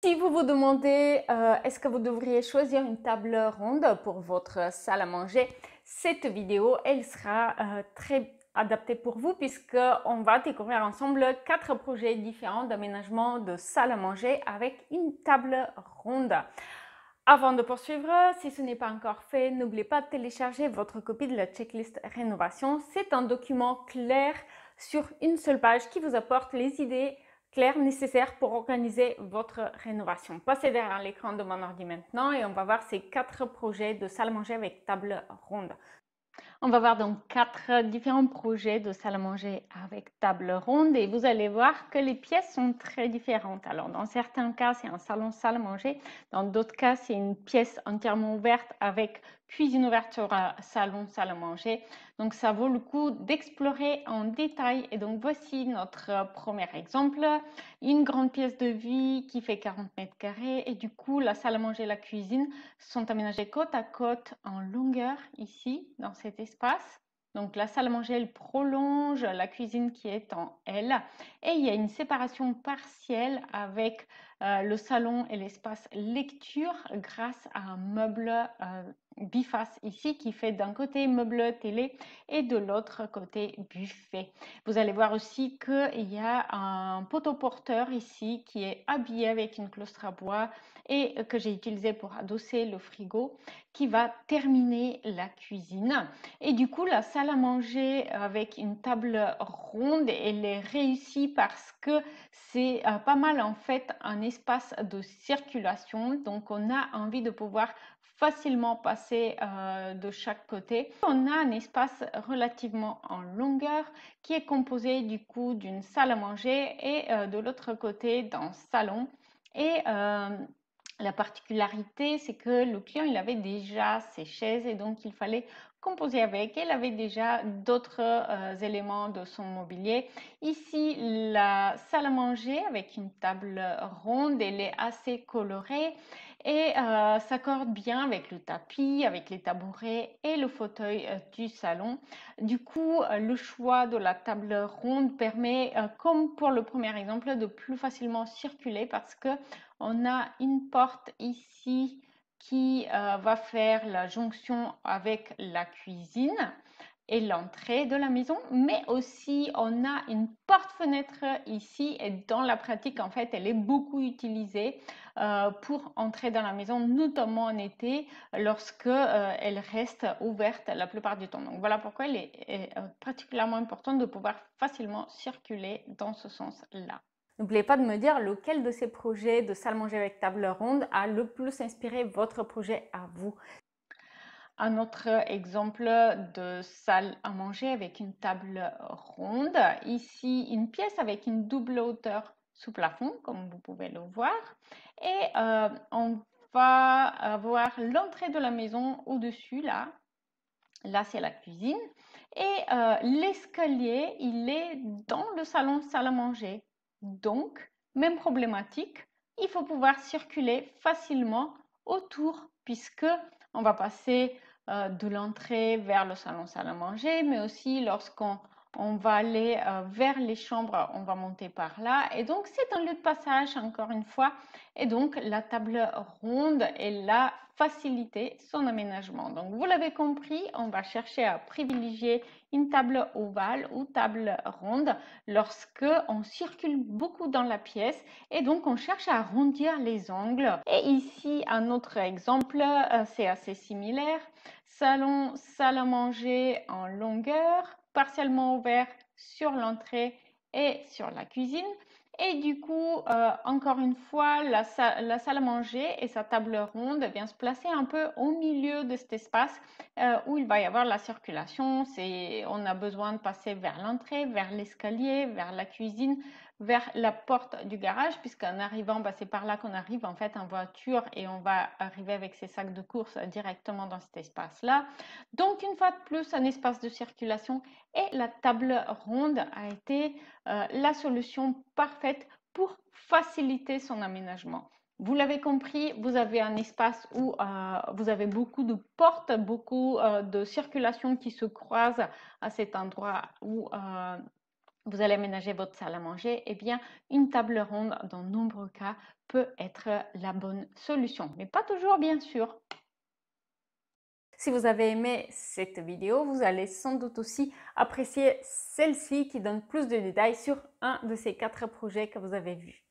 Si vous vous demandez, est-ce que vous devriez choisir une table ronde pour votre salle à manger, cette vidéo, elle sera très adaptée pour vous puisqu'on va découvrir ensemble 4 projets différents d'aménagement de salle à manger avec une table ronde. Avant de poursuivre, si ce n'est pas encore fait, n'oubliez pas de télécharger votre copie de la checklist rénovation. C'est un document clair sur une seule page qui vous apporte les idées claires nécessaires pour organiser votre rénovation. Passez derrière l'écran de mon ordi maintenant et on va voir ces 4 projets de salle à manger avec table ronde. On va voir donc 4 différents projets de salle à manger avec table ronde et vous allez voir que les pièces sont très différentes. Alors dans certains cas, c'est un salon salle à manger. Dans d'autres cas, c'est une pièce entièrement ouverte avec cuisine ouverte sur un salon salle à manger. Donc ça vaut le coup d'explorer en détail. Et donc voici notre premier exemple. Une grande pièce de vie qui fait 40 mètres carrés et du coup la salle à manger et la cuisine sont aménagés côte à côte en longueur ici dans cet espace. Donc la salle à manger elle prolonge la cuisine qui est en L et il y a une séparation partielle avec le salon et l'espace lecture grâce à un meuble biface ici qui fait d'un côté meuble télé et de l'autre côté buffet. Vous allez voir aussi qu'il y a un poteau porteur ici qui est habillé avec une claustre à bois et que j'ai utilisé pour adosser le frigo qui va terminer la cuisine. Et du coup, la salle à manger avec une table ronde, elle est réussie parce que c'est pas mal en fait un espace de circulation. Donc, on a envie de pouvoir facilement passer de chaque côté. On a un espace relativement en longueur qui est composé du coup d'une salle à manger et de l'autre côté d'un salon. Et la particularité, c'est que le client, il avait déjà ses chaises et donc il fallait composer avec. Il avait déjà d'autres éléments de son mobilier. Ici, la salle à manger avec une table ronde, elle est assez colorée et s'accorde bien avec le tapis, avec les tabourets et le fauteuil du salon. Du coup, le choix de la table ronde permet, comme pour le premier exemple, de plus facilement circuler parce que on a une porte ici qui va faire la jonction avec la cuisine et l'entrée de la maison, mais aussi on a une porte-fenêtre ici et dans la pratique en fait elle est beaucoup utilisée pour entrer dans la maison, notamment en été lorsque elle reste ouverte la plupart du temps. Donc voilà pourquoi il est particulièrement important de pouvoir facilement circuler dans ce sens-là. N'oubliez pas de me dire lequel de ces projets de salle à manger avec table ronde a le plus inspiré votre projet à vous. Un autre exemple de salle à manger avec une table ronde. Ici, une pièce avec une double hauteur sous plafond, comme vous pouvez le voir. Et on va avoir l'entrée de la maison au-dessus, là. Là, c'est la cuisine. Et l'escalier, il est dans le salon salle à manger. Donc, même problématique, il faut pouvoir circuler facilement autour puisque on va passer de l'entrée vers le salon salle à manger, mais aussi lorsqu'on va aller vers les chambres, on va monter par là. Et donc, c'est un lieu de passage, encore une fois. Et donc, la table ronde, elle a facilité son aménagement. Donc, vous l'avez compris, on va chercher à privilégier une table ovale ou table ronde lorsque on circule beaucoup dans la pièce et donc on cherche à arrondir les angles. Et ici, un autre exemple, c'est assez similaire. Salon, salle à manger en longueur, partiellement ouvert sur l'entrée et sur la cuisine. Et du coup, encore une fois, la salle à manger et sa table ronde vient se placer un peu au milieu de cet espace où il va y avoir la circulation. On a besoin de passer vers l'entrée, vers l'escalier, vers la cuisine, vers la porte du garage, puisqu'en arrivant, c'est par là qu'on arrive en fait en voiture et on va arriver avec ses sacs de courses directement dans cet espace-là. Donc, une fois de plus, un espace de circulation et la table ronde a été la solution parfaite pour faciliter son aménagement. Vous l'avez compris, vous avez un espace où vous avez beaucoup de portes, beaucoup de circulation qui se croisent à cet endroit où vous allez aménager votre salle à manger, eh bien, une table ronde, dans de nombreux cas, peut être la bonne solution, mais pas toujours, bien sûr. Si vous avez aimé cette vidéo, vous allez sans doute aussi apprécier celle-ci qui donne plus de détails sur un de ces 4 projets que vous avez vus.